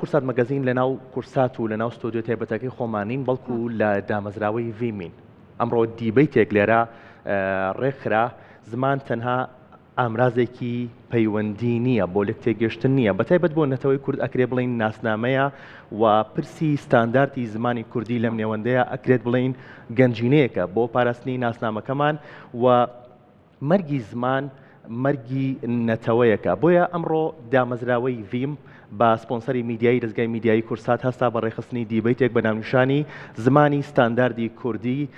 کورسات مەگەزین لەناو کورسات و لەناو ستۆدیۆ تایبەتەکەی خۆمانین بەڵکو لە دامەزراوەی ڤیمین. ئەمڕۆ دیبەیتێک لێرە ڕێکخرا زمان تەنها ئامرازێکی پەیوەندی نییە بۆ لە تێگەشتن نییە، بەتایبەت بۆ نەتەوەی کورد ئەکرێ بڵین ناسنامەیە و پرسی ستانداردی زمانی کوردی لەم نێوەندەیە ئەکرێت بڵین گەنجینەیەکە بۆ پاراستنی ناسنامەکەمان و مەرگی زمان مەرگی نەتەوەیەکە. بۆیە ئەمڕۆ دامەزراوەی ڤیم با سپۆنسەری میدیایی دەستگای میدیایی کورسات هەستا بە ڕێخستنی دیبەیتێک بە ناونیشانی زمانی ستانداردی کوردی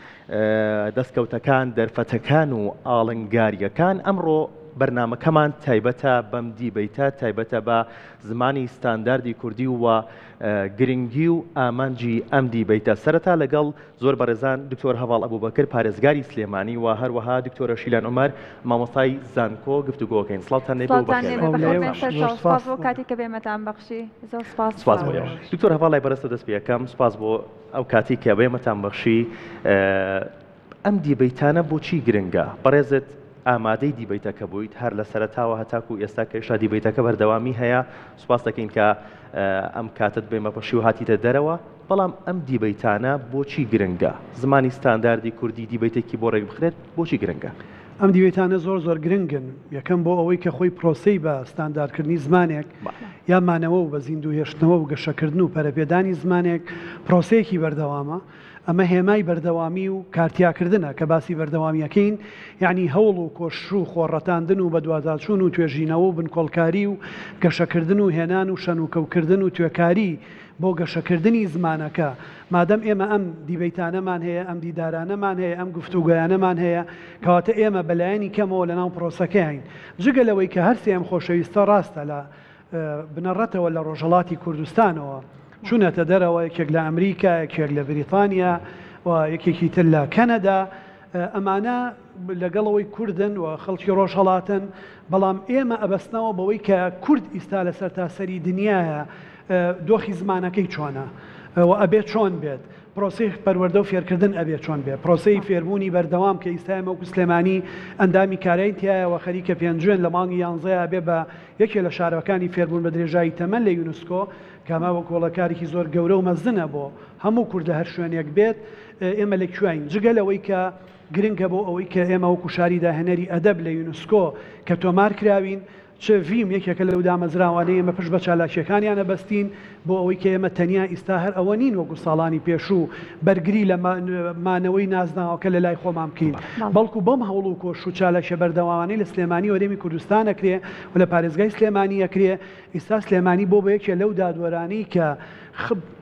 دەستکەوتەکان دەرفەتەکان و ئاڵنگاریەکان. ئەمڕۆ بەرنامەکەمان تایبەتە بەم دیبەیتە، تایبەتە بە زمانی ستانداردی کوردی و گرنگی و ئامانجی ئەم دیبەیتە. سەرەتا لەگەڵ زۆر بەڕێزان دکتۆر هەواڵ ئەبوبەکر پارێزگاری سلێمانی و هەروەها دکتۆرە شیلان عومەر مامۆستای زانکۆ گفتوگۆکەین. سڵاوتان لێ بۆ بەخێر کاتی کە بێمەتان بەخشی زۆر سپاس بۆ دکتۆر هەواڵ لای بەرەستە دەست پێ یەکەم سپاس بۆ ئەو کاتی کە بێمەتان بەخشی. ئەم دیبەیتانە بۆچی گرنگە؟ بەڕێزت ئامادەی دیبەیتەکە بوویت هەر لە سەرەتاوە هەتاکو ئێستا کە ئێشتا دیبەیتەکە بەردەوامی هەیە. سوپاس دەکەین کە ئەم کاتت بێمە بەخشی و هاتیتە دەرەوە. بەڵام ئەم دیبەیتانە بۆچی گرنگە؟ زمانی ستانداردی کوردی دیبەیتێکی بۆ ڕێک بخرێت بۆچی گرنگە؟ ئەم دیبەیتانە زۆر گرنگن. یەکەم بۆ ئەوەی کە خۆی پرۆسەی بە ستانداردکردنی زمانێک یا مانەوە و بە زیندوو هێشتنەوە و گەشەکردن و پەرەپێدانی زمانێک پرۆسەیەکی بەردەوامە. ئەمە هێمای بەردەوامی و کارتیاکردنە کە باسی بەردەوامیەکەین، یعنی هەوڵ و کۆشش و خۆڕەتاندن و بەدواداچوون و توێژینەوە و بنکۆڵکاری و گەشەکردن و هێنان و شەنوکەوکردن و توێکاری بۆ گەشەکردنی زمانەکە. مادەم ئێمە ئەم دیبەیتانەمان هەیە، ئەم دیدارانەمان هەیە، ئەم گفتوگویانەمان هەیە، کەواتە ئێمە بەلایەنی کەمەوە لەناو پرۆسەکەین. جگە لەوەی کە هەرسێ ئەم خۆشەویستە ڕاستە لە بنەڕەتەوە لە ڕۆژهەڵاتی کوردستانەوە چونەتە دەرەوە، یەکێک لە ئەمریکا، یەکێک لە بریتانیا و یەکێکی تر لە کەنەدا. ئەمانە لەگەڵەوەی کوردن و خەڵکی ڕۆژهەڵاتن، بەڵام ئێمە ئەبەستنەوە بەوەی کە کورد ئیستا لە سەرتاسەری دنیاە دۆخی زمانەکەی چۆنە و ئەبێت چۆن بێت، پرۆسەی پەروەردە و فێرکردن ئەبێت چۆن بێت، پرۆسەی فێربوونی بەردەوام کە ئیستای مەوکو سلێمانی ئەندامی کارایی تایەوە خەریکە پێنجێن لە مانگی 11 بێ بە یەکێ لە شارەکانی فێربوون بە درێژایی تەمەن لە یونسکۆ کەمە وە کۆڵەکارێکی زۆر گەورە و مەزنە بۆ هەموو کورد لە هەر شوێنێک بێت. ئێمە لەکوێین جگە لەوەی کە گرنگە بۆ ئەوەی کە ئێمە وەکو شاری داهێنەری ئەدەب لە یونسکۆ کە تۆمار کراوین، چه ڤیم یەکێکە لەو دامەزراوانەی ئێمە پشت بە چالاکیەکانیانە بەستین بۆ ئەوەی کە ئێمە تەنیا ئیستا هەر ئەوە نین وەکو ساڵانی پێشوو بەرگری لە مانەوەی نازناوەکە لە لای خۆمان بکەین، بەڵکو بەم هەوڵ و کۆش و چالەکیە بەردەوامانەی لە سلێمانی وەرێمی کوردستان ئەکرێ و لە پارێزگای سلێمانی ئەکرێ. ئیستا سلێمانی بۆ یەکێ لەو دادوەرانەی کە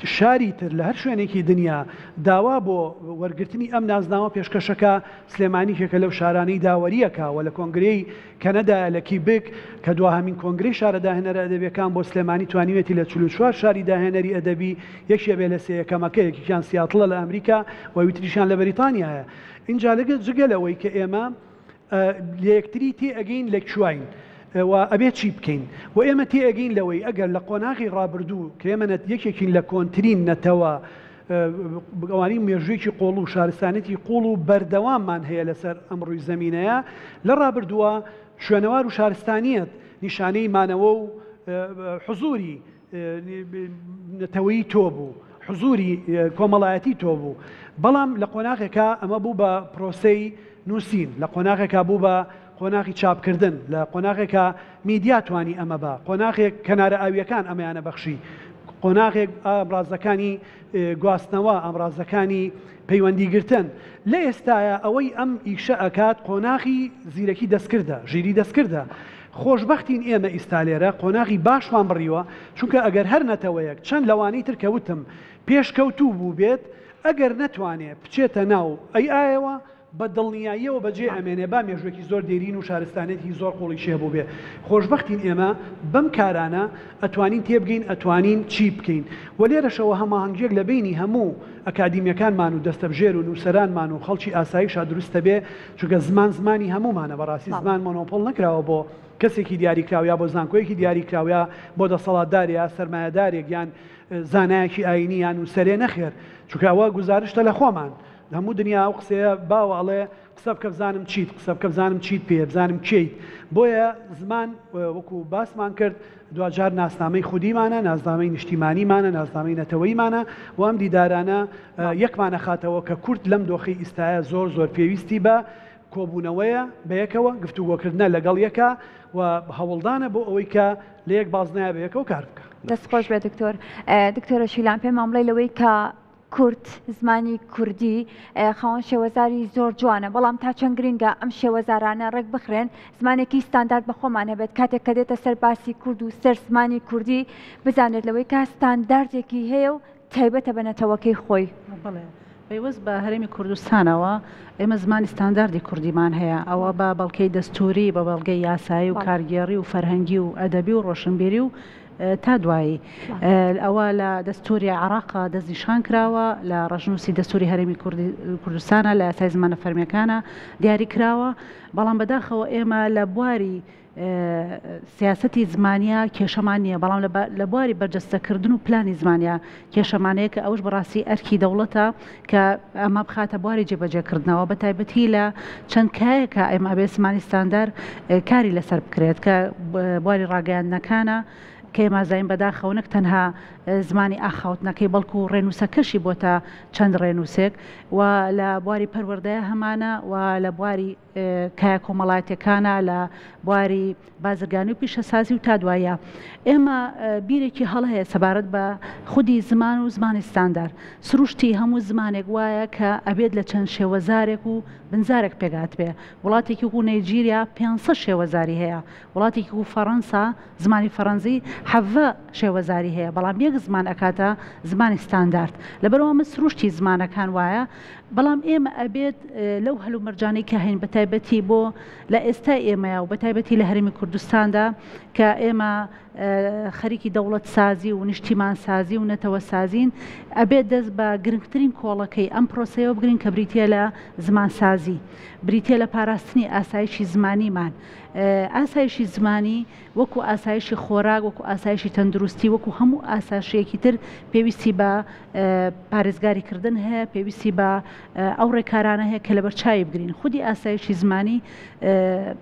شاری تر لە هەر شوێنێکی دنیا داوا بۆ وەرگرتنی ئەم نازناوە پێشکەشەکە سلێمانیکێکە لەو شارانەی داوەریەکە و لە کۆنگرەی کەنەدا لە کیبک کە دوهەمین کۆنگرەی شارە داهێنەرە ئەدەبیەکان بۆ سلێمانی توانیوێتی لە 44 شاری داهێنەری ئەدەبی یەکێ بێ لە سێیەکەمەکە، یەکیان سیاتڵە لە ئەمریکا و ویتریشان لە بەریتانیایە. اینجا لەگە جگە لەوەی کە ئێمە لە یەکتری تێ ئەگەین لە کوێین و ئەبێت چی بکەین و ئێمە تێ ئەگەین لەوەی ئەگەر لە قۆناغی ڕابردوو کە ئێمە یەکێکین لە کۆنترین نەتەوە ئەوانی مێژوویەکی قۆڵ و شارستانێتی قوڵ و بەردەواممان هەیە لەسەر ئەم ڕووی زەمینەیە، لە ڕابردووە شوێنەوار و شارستانیەت نیشانەی مانەوە و حزوری نەتەوەیی تۆ بوو، حزوری کۆمەڵایەتی تۆ بوو. بەڵام لە قۆناغێکە ئەمە بوو بە پرۆسەی نووسین، لە قۆناغێکا بوو بە قۆناغی چاپکردن، لە قۆناغێکە میدیا توانی ئەمە بە قۆناغێک کەنارە ئاویەکان ئەمەیانە بەخشی، قۆناغێک ئامڕازەکانی گواستنەوە، ئامڕازەکانی پەیوەندیگرتن. لە ئێستاە ئەوەی ئەم ئیشە ئەکات قۆناغی زیرەکی دەستکردە، ژیری دەستکردە. خۆشببختین ئێمە ئیستالێرە قۆناغی باشمان بڕیوە، چونکە ئەگەر هەر نەتەوەیەک چەند لەوانەی تر کەوتم پێشکەوتوو بوو بێت، ئەگەر نەتوانێت بچێتە ناو ئایەوە بە دڵنیاییەوە بەجێ ئەمێنێ با مێژوێکی زۆر دێرین و شارستانێتی زۆر قوڵی شێبوو بێ. خۆشببختین ئێمە بەم کارانە ئەتوانین تێبگەین، ئەتوانین چی بکەین و لێرەشەوە هەماهەنگێک لە بینی هەموو ئەکادیمیەکانمان و دەستەبژێر و نووسەرانمان و خەڵکی ئاساییشا دروستە بێ، چونکە زمانی هەمومانە بەڕاستی زمان مۆنۆپۆڵ نەکراوە بۆ کەسێکی دیاریکراویا بۆ زانکۆیەکی دیاریکراویا بۆ دەسەڵاتداریا سەرمایەدارێک یان زانایەکی ئاینی یان نووسەرێ نەخێر، چونکە ئەوە گزارشتە لە خۆمان هەموو دنیا ئەو قسەیە باوەڵێ قسە بکە بزانم چیت قسە بکە بزانم چیت پێ بزانم کەیت بۆیە زمان وەکو باسمان کرد دوجار ناسنامەی خودیمانە ناسنامەی نیشتیمانیمانە ناسنامەی نەتەوەیمانە و ئەم دیدارانە یەکمانە خاتەوە کە کورد لەم دۆخی ئیستایە زۆر پێویستی بە کۆبوونەوەیە بەیەکەوە گفتوگۆکردنە لەگەڵ یەکە و هەوڵدانە بۆ ئەوەی کە لە یەک بازنایە بەیەکەوە کار بکە. دەستخۆش بێ دکتۆر. دکتۆرە شیلان پێم مامڵی لەوەی کە کورد زمانی کوردی خاوەن شێوەزاری زۆر جوانە بەڵام تا چەند گرنگە ئەم شێوەزارانە ڕێک بخرێن زمانێکی ستاندارد بە خۆمان هەبێت کاتێک کە دێتە سەر باسی کورد و سەر زمانی کوردی بزانێت لەوەی کا ستانداردێکی هەیە و تایبەتە بە نەتەوەکەی خۆی. بڵێ پەیوەست بە هەرێمی کوردستانەوە ئێمە زمانی ستانداردی کوردیمان هەیە ئەوە بە بەڵگەی دەستوری بە بەڵگەی یاسایی و کارگێڕی و فەرهەنگی و ئەدەبی و ڕۆشنبیری و تا دوایی ئەوە لە دەستوری عێراقا دەستنیشان کراوە لە ڕەژنووسی دەستوری هەرێمی کوردستانە لە یاسای زمانە فەرمیەکانە دیاری کراوە بەڵام بەداخەوە ئێمە لە بواری سیاسەتی زمانیا کێشەمان نییە بەڵام لە بواری بەرجەستەکردن و پلانی زمانیا کێشەمانەیە کە ئەوش بەڕاستی ئەرکی دەوڵەتە کە ئەمە بخاتە بواری جێبەجێکردنەوە بە تایبەتی لە چەند کایەکە ئێمە ئەبێ زمانی ستاندار کاری لەسەر بکرێت کە بواری ڕاگەیاندنەکانە کە ئێمازین بەداخەوە نەک تەنها زمانی ئاخاوتنەکەی بەڵکو و ڕێنووسەکەشی بۆتە چەند ڕێنووسێک و لە بواری پەروەردەیە هەمانە و لە بواری کایە کۆمەڵایەتەکانە لە بواری بازرگانی و پیشەسازی و تا دوایە ئێمە بیرێکی هەڵ هەیە سەبارەت بە خودی زمان و زمانی ستاندار سروشتی هەموو زمانێک وایە کە ئەبێت لە چەند شێوەزارێک و بنزارێک پێگات بێ وڵاتێکی و نەیجیریا 500 شێوەزاری هەیە وڵاتێکی و فەڕەنسا زمانی فەڕەنزی 7 شێوەزاری هەیە بەڵام یەک زمان ئەکاتە زمانی ستاندارد لەبەرەوە من سروشتی زمانەکان وایە بەڵام ئێمە ئەبێت لەو هەلو مەرجانەی کە هەین بە تایبەتی بۆ لە ئێستا ئێمەیە و بە تایبەتی لە هەرێمی کوردستاندا کە ئێمە خەریکی دەوڵەت سازی و نیشتیمان سازی و نەتەوە سازین ئەبێت دەست بە گرنگترین کۆڵەکەی ئەم پرۆسەیەوە بگرین کە بریتە لە زمان سازی بریتە لە پاراستنی ئاسایشی زمانیمان ئاسایشی زمانی وەکو ئاسایشی خۆراک وەکو ئاسایشی تەندروستی وەکو هەموو ئاسایشەیەکی تر پێویستی بە پارێزگاریکردن هەیە پێویستی بە ئەو ڕێکارانە هەیە کە لەبەر چاوی بگرین خودی ئاسایشی زمانی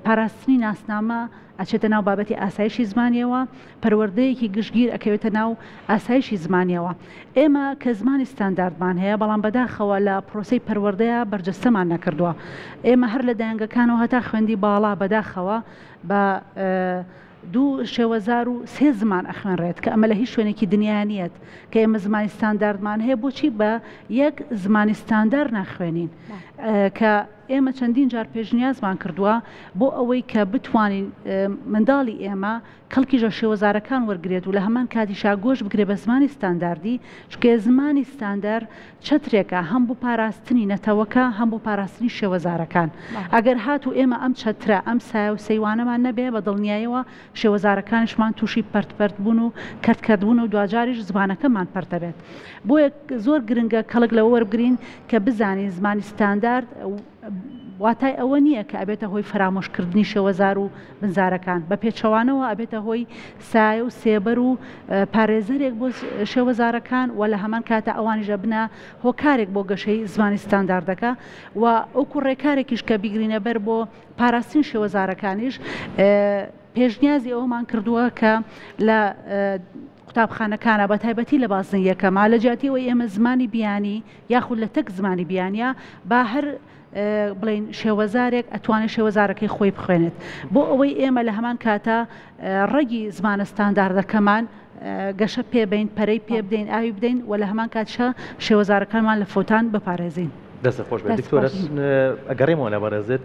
پاراستنی ناسنامە ئەچێتە ناو بابەتی ئاسایشی زمانیەوە پەروەردەیەکی گشتگیر ئەکەوێتە ناو ئاسایشی زمانیەوە ئێمە کە زمانی ستانداردمان هەیە بەڵام بەداخەوە لە پرۆسەی پەروەردەیە بەرجەستەمان نەکردووە ئێمە هەر لە دایانگەکانەوە هەتا خوێندی باڵا بەداخەوە بە 2 شێوەزار و 3 زمان ئەخوێنرێت کە ئەمە لە هیچ شوێنێکی دنیایانیت کە ئێمە زمانی ستانداردمان هەیە بۆچی بە یەک زمانی ستاندار ناخوێنین کە ئێمە چەندین جار پێشنیازمان کردووە بۆ ئەوەی کە بتوانین منداڵی ئێمە کەڵکیژە شێوەزارەکان وەرگێت و لە هەمان کاتیشا گۆش بگرێ بە زمانی ستانداردی چکە زمانی ستاندار چەترێکە هەم بۆ پاراستنی نەتەوەکە هەم بۆ پاراستنی شێوەزارەکان ئەگەر هاتو ئێمە ئەم چەترە ئەم سایە و سەیوانەمان نەبێ بە دڵنیایەوە شێوەزارەکانشمان تووشی پەرت بوون و کەرتکردبوون و دوجاریش زمانەکەمان پەرتەبێت بۆیە زۆر گرنگە کەڵک لەوە وەربگرین کە بزانین زمانی ستاندارد واتای ئەوە نییە کە ئەبێتە هۆی فرامۆشکردنی شێوەزار و بنزارەکان بە پێچەوانەوە ئەبێتە هۆی سایە و سێبەر و پارێزەرێک بۆ شێوەزارەکان و لە هەمان کاتە ئەوانیژە بنە هۆکارێک بۆ گەشەی زمانی ستانداردەکە و ئەوکو ڕێکارێکیش کە بیگرینە بەر بۆ پاراستنی شێوەزارەکانیش پێشنیازی ئەومان کردووە کە لە قوتابخانەکانە بە تایبەتی لە بازنیەکەما لە جیاتیەوەی ئێمە زمانی بیانی یاخود لە تەک زمانی بیانە با هەر بڵین شێوەزارێک ئەتوانێت شێوەزارەکەی خۆی بخوێنێت بۆ ئەوەی ئێمە لە هەمان کاتە ڕێگی زمانە ستانداردەکەمان گەشە پێبین پەرەی پێ بدەین ئاوی بدەین و لە هەمان کاتشە شێوەزارەکانمان لە فۆتان بپارێزین. دەست خۆش بێت دکتۆر ئەگەڕێمەوە لە بەرەزت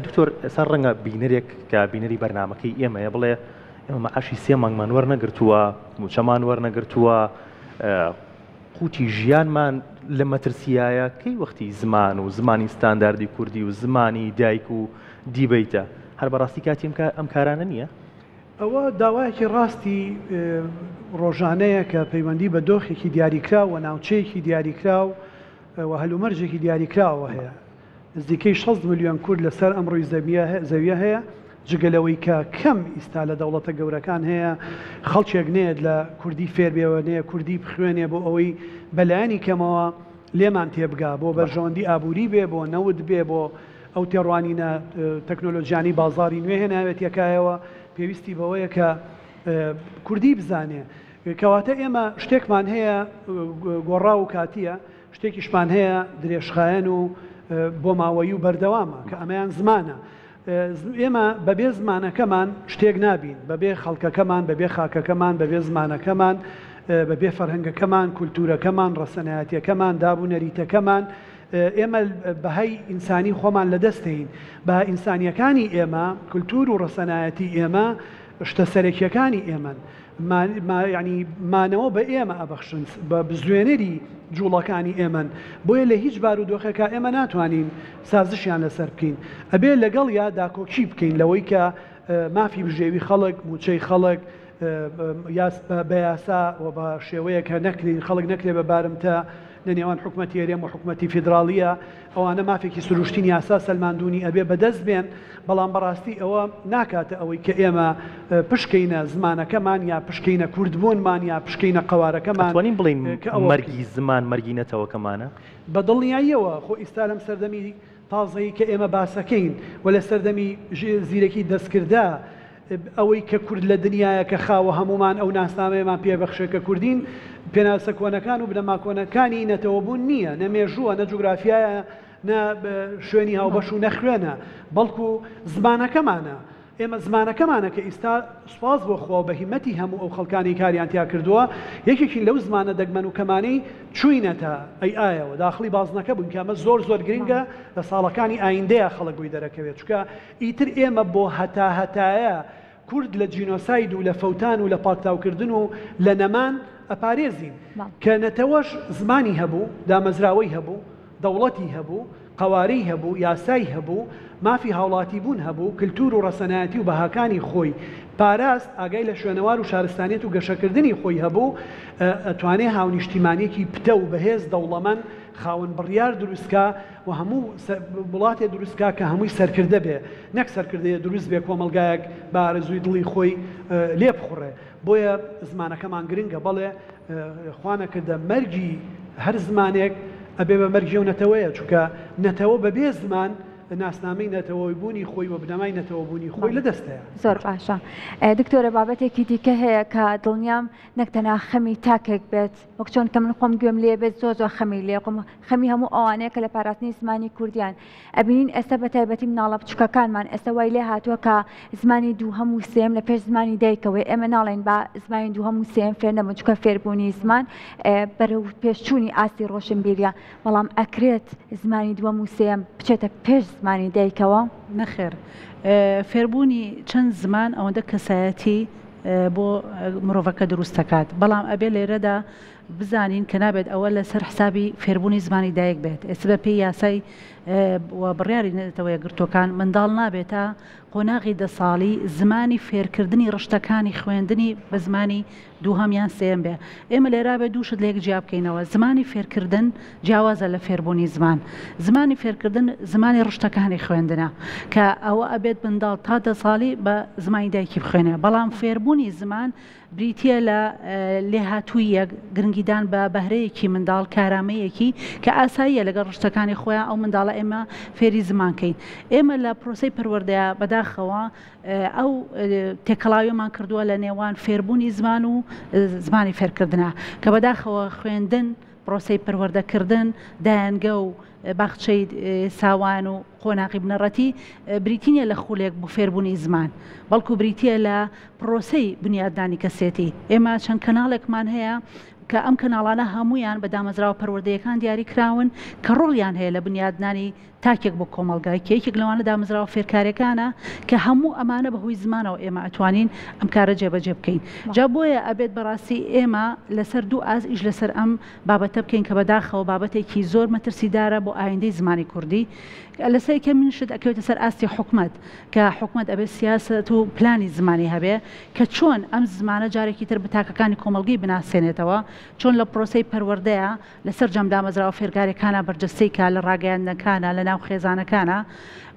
دکتۆر سەر ڕەنگە بینەرێک کە بینەری بەرنامەکەی ئێمەیە بڵێ ئێمە مەعاشی 3 مانگمان وەرنەگرتووە موچەمان وەرنەگرتووە قوتی ژیانمان لە مەترسیایە کەی وەختی زمان و زمانی ستانداردی کوردی و زمانی دایک و دیبیتە هەر بەڕاستی کاتی ئەم کارانە نییە؟ ئەوە داوایەکی ڕاستی ڕۆژانەیە کە پەیوەندی بە دۆخێکی دیاریکراو و ناوچەیەکی دیاریکراو و هەلومەرجێکی دیاریکراوە هەیە نزیکەی 6 ملیۆن کورد لەسەر ئەمڕۆی زەویە هەیە جگەلەوەی کە کەم ئیستا لە دەوڵەتە گەورەکان هەیە خەڵکێک نێت لە کوردی فێربێەوە نەیە کوردی بخوێنێ بۆ ئەوەی بەلایانی کەمەوە لێمان تێبگا بۆ بەرژەوەندی ئابووری بێ بۆ نەود بێ بۆ ئەو تێڕوانینە تەکنۆلۆژیانی بازاری نوێ هێناوێت یەکایەوە پێویستی بەوەیە کە کوردی بزانێ کەواتە ئێمە شتێکمان هەیە گۆڕا و کاتیە شتێکیشمان هەیە درێژخایەن و بۆ ماوەی و بەردەوامە کە ئەمەیان زمانە ئێمە بەبێ زمانەکەمان شتێک نابین بەبێ خەڵکەکەمان بەبێ خاکەکەمان بەبێ زمانەکەمان بەبێ فەرهەنگەکەمان کولتورەکەمان ڕەسەنایەتیەکەمان دابوونەریتەکەمان ئێمە بەهای ئینسانی خۆمان لەدەستین بە ئینسانیەکانی ئێمە کولتور و ڕەسەنایەتی ئێمە شتە سەرەکیەکانی ئێمەن ینی مانەوە بە ئێمە ئەبەخشن بە بزوێنەری جوڵەکانی ئێمەن بۆیە لە هیچ بارودۆخێکە ئێمە ناتوانین سازشیان لەسەر بکەین ئەبێ لەگەڵ یا داکۆکی بکەین لەوەی کە مافی بژێوی خەڵک موچەی خەڵک بە یاسا و بە شێوەیەکە نەکرین خەڵک نەکرێ بە بارمتە لە نێوان حکوومەتی هەرێم و حکوومەتی فیدراالیە ئەوانە مافێکی سروشتین یاسا سەلماندونی ئەبێ بەدەست بێن بەڵام بەڕاستی ئەوە ناکاتە ئەوەی کە ئێمە پشکەینە زمانەکەمان یا پشکەینە کوردبوونمان یا پشکەینە قەوارەکەمان توانین بڵین مەرگی زمان مەرگی نەتەوەکەمانە بە دڵنیاییەوە خۆ ئێستا لەم سەردەمی تازەی کە ئێمە باسەکەین و لە سەردەمی زیرەکی دەستکردا ئەوەی کە کورد لە دنیاە کە خاوە هەمومان ئەو ناسنامەیەمان پێبەخشێ کە کوردین پێناسە کۆنەکان و بنەما کۆنەکانی نەتەوەبوون نییە نەمێژووە نە جوگرافیایە نە شوێنی هاوبەش و نەخوێنە بەڵکو زمانەکەمانە ئێمە زمانەکەمانە کە ئێستا سوپاس بۆ خوا بە هیمەتی هەموو ئەو خەڵکانی کاریان تیا کردووە یەکێکی لەو زمانە دەگمەن و کەمانەی چوینەتە ئایەوە داخلی بازنەکە بوون کە ئەمە زۆر گرنگە لە ساڵەکانی ئایندەیە خەڵک بووی دەرەکەوێت چکە ئیتر ئێمە بۆ هەتایە کورد لە جینۆساید و لە فەوتان و لە پاکتاوکردن و لە نەمان ئەپارێزین کە نەتەوەش زمانی هەبوو دامەزراوەی هەبوو دەوڵەتی هەبوو قەوارەی هەبوو یاسای هەبوو مافی هاوڵاتی بوون هەبوو کللتور و ڕەسەنایەتی و بەهاکانی خۆی پاراست ئاگای لە شوێنەوار و شارستانیت و گەشەکردنی خۆی هەبوو ئەتوانێ هاونیشتیمانیەکی پتە و بەهێز دەوڵەمەند خاوەن بڕیار دروستکە و هەموو وڵاتێ دروستکە کە هەمووی سەرکردە بێ نەک سەرکردەیە دروست بێ کۆمەلگایەک بە ئارەزووی دڵی خۆی لێ بخوڕێ بۆیە زمانەکەمان گرنگە بەڵێ خوانەکردە مەرگی هەر زمانێک ئەبێ بە مەرگی و نەتەوەیە چونکە نەتەوە بەبێ زمان ناسنامەی نەتەوەی بوونی خۆی و بنەمای نەتەوەبوونی خۆی لەدەستەیە زۆر باشە دکتۆرە بابەتێکی دیکە هەیە کە دڵنیام نەکتەنا خەمی تاکێک بێت وەک چۆن کە من خۆم گوێم لێ بێت زۆر خەمی لێ خەمی هەموو ئەوانەیە کە لە پاراستنی زمانی کوردیان ئەبینین ئێستا بە تایبەتی مناڵە بچووکەکانمان ئێستا وای لێ هاتووە کە زمانی دووهەم و سێم لە پێش زمانی دایکەوەی ئێمە ناڵێن بە زمانی دووهەم و سێم فێر نەبوون چونکە فێربوونی زمان بەرەو پێشچوونی ئاستی ڕۆشنبیریە بەڵام ئەکرێت زمانی دووەم و سێم بچێتە پێش زمانی دایکەوە نەخێر فێربوونی چەند زمان ئەوەندە کەسایەتی بۆ مرۆڤەکە دروست دەکات بەڵام ئەبێ لێرەدا بزانین کە نابێت ئەوە لەسەر حسابی فێربوونی زمانی دایک بێت ئێستا بە پێی یاسای و بڕیاری نێتەوەی گرتوەکان منداڵ نابێتە قۆناغی 10 ساڵی زمانی فێرکردنی ڕشتەکانی خوێندنی بە زمانی دووهەمیان سێم بێ ئێمە لێرا بێ دووشت لێک جیا بکەینەوە زمانی فێرکردن جیاوازە لە فێربوونی زمانی فێرکردن زمانی ڕشتەکانی خوێندنە کە ئەوە ئەبێت منداڵ تا 10 ساڵی بە زمانی دایکی بخوێنێ بەڵام فێربوونی زمان بریتە لە لێهاتوویە گرنگیدان بە بەهرەیەکی منداڵ کارامەیەکی کە ئاساییە لەگەڵ ڕشتەکانی خۆیان ئەو منداڵە ئێمە فێری زمانکەین ئێمە لە پرۆسەی پەروەردەیە بەداخەوە ئەو تێکەڵاویمان کردووە لە نێوان فێربوونی زمان و زمانی فێرکردنە کە بەداخەوە خوێندن پرۆسەی پەروەردەکردن دایانگە و باخچەی ساوان و قۆناغی بنەڕەتی بریتینە لە خولێک بۆ فێربوونی زمان بەڵکو بریتە لە پرۆسەی بنیاددانی کەسێتی ئێمە چەند کەناڵێکمان هەیە کە ئەم کەناڵانە هەمویان بە دامەزراوە پەروەردەیەکان دیاری کراون کە ڕۆڵیان هەیە لە بنیادنانی تاکێک بۆ کۆمەلگای کێکێک لەوانە دامەزراوە فێرکارەکانە کە هەموو ئەمانە بەهۆی زمانەوە ئێمە ئەتوانین ئەم کارە جێبەجێ بکەین جا بۆیە ئەبێت بەڕاستی ئێمە لەسەر دوو ئاز ئیش لەسەر ئەم بابەتە بکەین کە بەداخەوە بابەتێکی زۆر مەترسیدارە بۆ ئایندەی زمانی کوردی لەسەر کە منشت ئەکەوێتە سەر ئاستی حکومت کە حکومت ئەبێت سیاست و پلانی زمانی هەبێ کە چۆن ئەم زمانە جارێکی تر بە تاکەکانی کۆمەلگەی بناسێنێتەوە چۆن لە پرۆسەی پەروەردەیە لەسەر جەم دامەزراوە فێرگارەکانە بەرجەستەی کا لە ڕاگەیاندنەکانە لە ناو خێزانەکانە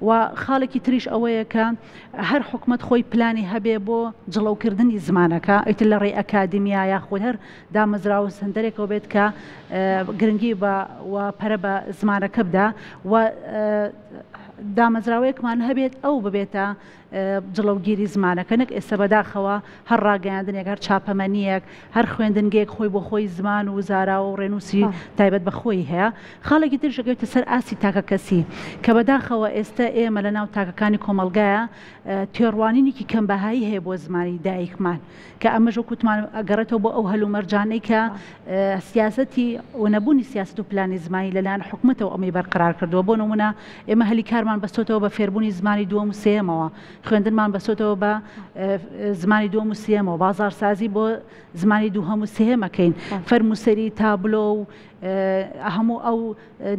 و خاڵێکی تریش ئەوەیە کە هەر حکومت خۆی پلانی هەبێ بۆ جڵەوکردنی زمانەکە ئەیتر لە ڕێی ئەکادمیا یاخود هەر دامەزراوە سندەرێکەوە بێت کە گرنگی بە و پەرە بە زمانەکە بدا و دامەزراوەیەکمان هەبێت ئەو ببێتە جڵەوگیری زمانەکە نەک ئێستا بەداخەوە هەر ڕاگەیاندنێک هەر چاپەمەنیەک هەر خوێندنگەیەک خۆی بۆ خۆی زمان و زارا و ڕێنووسی تایبەت بە خۆی هەیە خاڵێکی ترشەکەوێتە سەر ئاسی تاکە کەسی کە بەداخەوە ئێستا ئێمە لە ناو تاکەکانی کۆمەلگایە تێڕوانینێکی کەمبەهایی هەیە بۆ زمانی دایکمان کە ئەمەژ وەکوتمان ئەگەڕێتەوە بۆ ئەو هەلومەرجانەی کە سیاسەتی و نەبوونی سیاست و پلانی زمانی لەلایەن حکومەتەوە ئەمەی بەرقرار کردووە بۆ نمونە ئێمە هەلی کارمان بەستۆتەوە بە فێربوونی زمانی دووەم و سێمەوە خوێندنمان بەسۆتەوە بە زمانی دووەم و سێمەوە بازارسازی بۆ زمانی دووهەم و سێمەکەین فەرموسەری تابلۆ و هەموو ئەو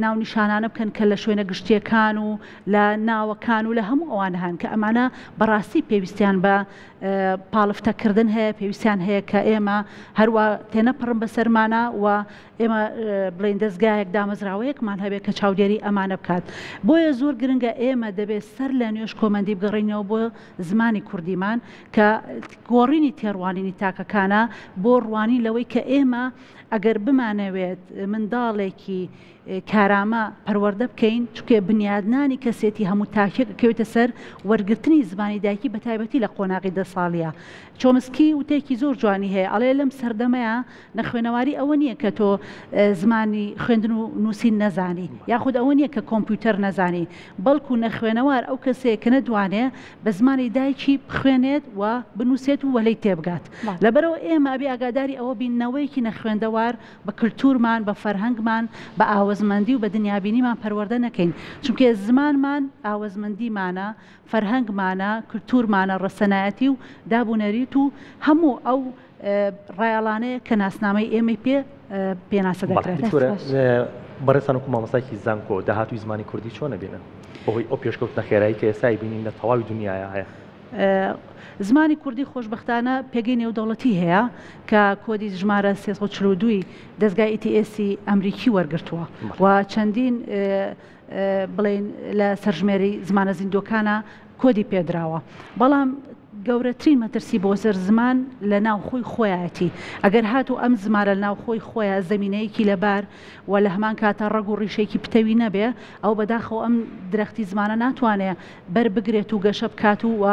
ناونیشانانە بکەن کە لە شوێنە گشتیەکان و لە ناوەکان و لە هەموو ئەوان هەن کە ئەمانە بەڕاستی پێویستیان بە پاڵفتەکردن هەیە پێویستیان هەیە کە ئێمە هەروە تێنەپڕن بەسەرمانە و ئێمە بڵین دەستگایەک دامەزراوەیەکمان هەبێت کە چاودێری ئەمانە بکات بۆیە زۆر گرنگە ئێمە دەبێت سەر لە نوێش کۆمەندی بگەڕینەوە بۆ زمانی کوردیمان کە گۆڕینی تێڕوانینی تاکەکانە بۆ ڕوانی لەوەی کە ئێمە ئەگەر بمانەوێت منداڵێکی کارامە پەروەردە بکەین چونکە بنیادنانی کەسێتی هەموو تاکێک کەوێتە سەر وەرگرتنی زمانی دایکی بە تایبەتی لە قۆناغی 10 ساڵیە چۆمسکی وتێکی زۆر جوانی هەیە ئەڵێ لەم سەردەمەیە نەخوێنەواری ئەوە نییە کە تۆ زمانی خوێندن و نووسین نەزانی یاخود ئەوە نییە کە کۆمپیوتەر نەزانی بەڵکو نەخوێنەوار ئەو کەسەیە کە نەدوانێ بە زمانی دایکی بخوێنێت و بنووسێت و وەلەی تێبگات لەبەرەوە ئێمە ئەبێ ئاگاداری ئەوە بینەوەیکی نەخوێندەوار بە کللتورمان بە فەرهەنگمان بە ئاوەزمەندی و بە دنیابینیمان پەروەردە نەکەین چونکە زمانمان ئاوەزمەندیمانە فەرهەنگمانە کللتورمانە ڕەسەنایەتی و دابوونەریت و هەموو ئەو ڕایەڵانەیە کە ناسنامەی ئێمە پێناسە دەکرێت بەڕێستانکو مامۆستایکی زانکۆ داهاتوی زمانی کوردی چۆن نەبینن بۆهۆی ئەو پێشکەوتنە خێرایی کە ئێستا بینین لە تەواوی دنیاە هەیە زمانی کوردی خۆشببختانە پێگەی نێودەوڵەتی هەیە کە کۆدی ژمارە 342 دەستگای ETS ئەمریکی وەرگرتووە و چەندین بڵێن لە سەرژمێری زمانە زیندۆکانە کۆدی پێدراوە بەڵام گەورەترین مەترسی بۆ سەر زمان لە ناوخۆی خۆیەتی ئەگەر هاتو ئەم زمانە لە ناوخۆی خۆیان زەمینەیەکی لەبار و لە هەمان کاتە ڕەگ و ڕیشێکی پتەوی نەبێ ئەو بەداخەوە ئەم درەختی زمانە ناتوانێت بەر بگرێت و گەشە بکات و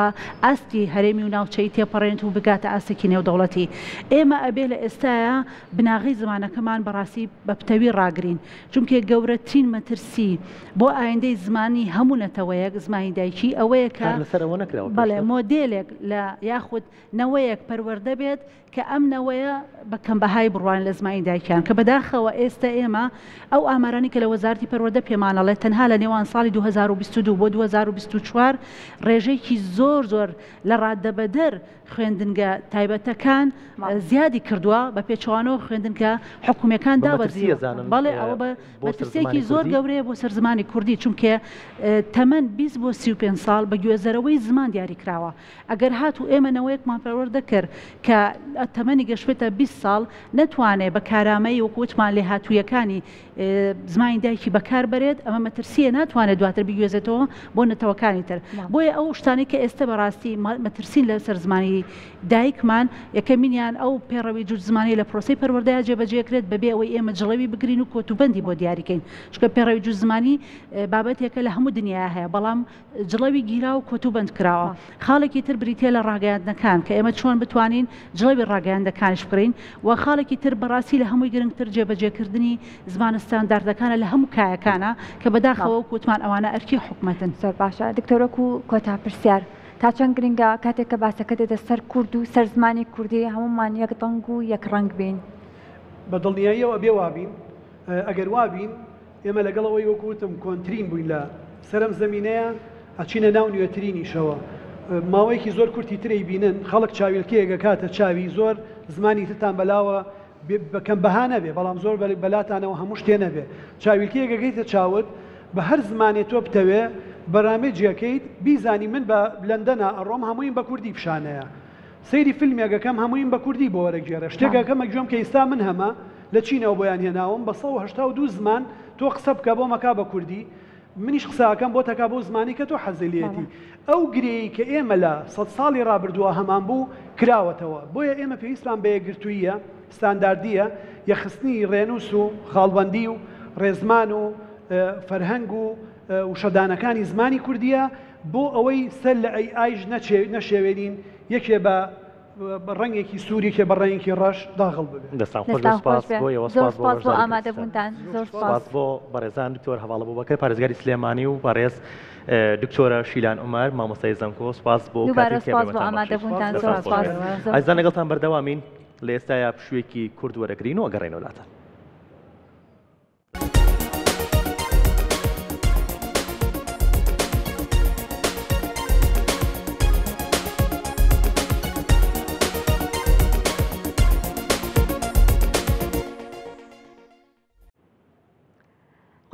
ئاستی هەرێمی و ناوچەی تێپەڕێنێت و بگاتە ئاستێکی نێودەوڵەتی ئێمە ئەبێ لە ئێستاە بناغی زمانەکەمان بەڕاستی بە پتەوی ڕاگرین چونکە گەورەترین مەترسی بۆ ئایندەی زمانی هەموو نەتەوەیەک زمانی دایکی ئەوەیە کە بەڵێ مۆدێلێک لە یاخود نەوەیەک پەروەردە بێت کە ئەم نەوەیە بە کەمبەهای بڕوان لە زمانی دایکیان کە بەداخەوە ئێستا ئێمە ئەو ئامارانی کە لە وەزارەتی پەروەردە پێمانەڵێت تەنها لە نێوان ساڵی 2022 بۆ 2024 ڕێژەیەکی زۆر لە ڕاددەبەدەر خوێندنگە تایبەتەکان زیادی کردووە بە پێچوانەوە خوێندنکە حکوومەکان دابەزی بەڵێ ئەوە بە مەترسێکی زۆر گەورەیە بۆ سەر زمانی کوردی چونکە تەمەەن 20 بۆ 35 ساڵ بە گوێزەرەوەی زمان دیاری کراوە ئەگەر هات و ئێمە نەوەیەکمان پەروەردە کرد کە تەمەنی گەشتێتە 20 ساڵ نەتوانێت بە کارامەی وەکوتمان لێ هاتوویەکانی زمانی دایکی بەکار بەرێت ئەمە مەترسیە ناتوانێت دواتر بگوێزێتەوە بۆ نەتەوەکانی تر بۆیە ئەو شتانی کە ئێستا بەڕاستی مەترسین لە سەر زمانی دایکمان یەکەمینیان ئەو پێڕەوی جووت زمانی لە پرۆسی پەروەردەیە جێبەجێکرێت بەبێ ئەوەی ئێمە جڵەوی بگرین و کۆتوبەندی بۆ دیاریکەین چکە پێڕەوی جووت زمانی بابەتێکە لە هەموو دنیا هەیە بەڵام جڵەوی گیرا و کۆتوبەند کراوە خاڵێکی تر بریتە لە ڕاگەیاندنەکان کە ئێمە چۆن بتوانین جڵەوی ڕاگەیاندەکانش بکڕین و خاڵێکی تر بەڕاستی لە هەمووی گرنگتر جێبەجێکردنی زمانە ستانداردەکانە لە هەموو کایەکانە کە بەداخەوە کوتمان ئەوانە ئەرکی حکومەتن زۆر باشە دکتۆرەکو کۆتا پرسیار تا چەند گرنگە کاتێک کە باسەکە دێتە سەر کورد و سەر زمانی کوردی هەمومان یەک دەنگ و یەک ڕەنگ بین بە دڵنیاییەوە بێ وابین ئەگەر وابین ئێمە لەگەڵەوەی وەکوتم کۆنترین بووین لە سەرم زەمینەیە ئەچینە ناو نوێترینیشەوە ماوەیەکی زۆر کورتی ترەی بینن خەڵک چاویلکەیەگە کاتە چاوی زۆر زمانی تتان بەلاوە بەکەم بەها نەبێ بەڵام زۆر بەلاتانەوە هەموو شتێ نەبێ چاویلکەیەگەگەیتە چاوت بە هەر زمانێت تۆ بتەوێ بەرامێجیەکەیت بیزانی من بە لەندەنە ئەڕۆم هەمووین بە کوردی پیشانەیە سەیری فیلمێگەکەم هەمووین بە کوردی بۆ وەرەگێرە شتێکەکەمە گوێم کە ئێستا من هەمە لە چینەوە بۆیان هێناوم بە 182 زمان تۆ قسە بکە بۆ مەکا بە کوردی منیش قساکەم بۆ تەکا بۆ زمانی کە تۆ حەزیلێتی ئەو گرەی کە ئێمە لە 100 ساڵی ڕابردووە هەمان بوو کراوەتەوە بۆیە ئێمە پێویستمان بە یەکگرتوویە ستانداردیە یەخستنی ڕێنووس و خاڵبەندی و ڕێزمان و فەرهەنگ و وشەدانەکانی زمانی کوردیە بۆ ئەوەی سەر لە ئایژ نەشێوێنین یەکێ بە ڕەنگێکی سووری کە بە ڕێنگی ڕەش داغڵ ببێت. دەستان خۆش سپاس بۆ ئێوە سپاس بۆ ئامادەبوونتان زۆر سپاس بۆ بەڕێزان دکتۆر هەواڵە بووبەکر پارێزگاری سلێمانی و بەڕێز دکتۆرە شیلان عومەر مامۆستای زەنکۆ سپاس بۆ کاتێکی بۆ ئامادەبوونتان زۆر سپاس. ئایزان لەگەڵتان بەردەوامین لە ئێستایا پشوێکی کورد وەرەگرین و ئەگەڕێنەوە لاتان.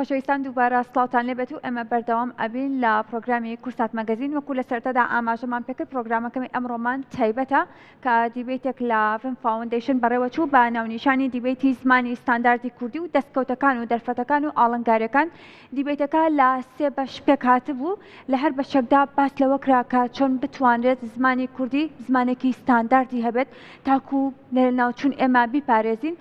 خۆشەویستان دووبارە سڵاوتان لێبێت و ئەمە بەردەوام ئەبین لە پرۆگرامی کورسات مەگەزین وەکو لە سەرەتادا ئاماژەمان پێکرد پرۆگرامەکەمی ئەمڕۆمان تایبەتە کە دیبێتێک لە ڤم فاوندیشن بەڕێوەچوو بە ناونیشانی دیبێتی زمانی ستانداردی کوردی و دەستکەوتەکان و دەرفەتەکان و ئاڵنگارەکان دیبێتەکە لە 3 بەش پێک هاتبوو لە هەر بەشێکدا باس لەوە کرا کە چۆن بتوانرێت زمانی کوردی زمانێکی ستانداردی هەبێت تاکو لە ناوچوون ئێمە بیپارێزین.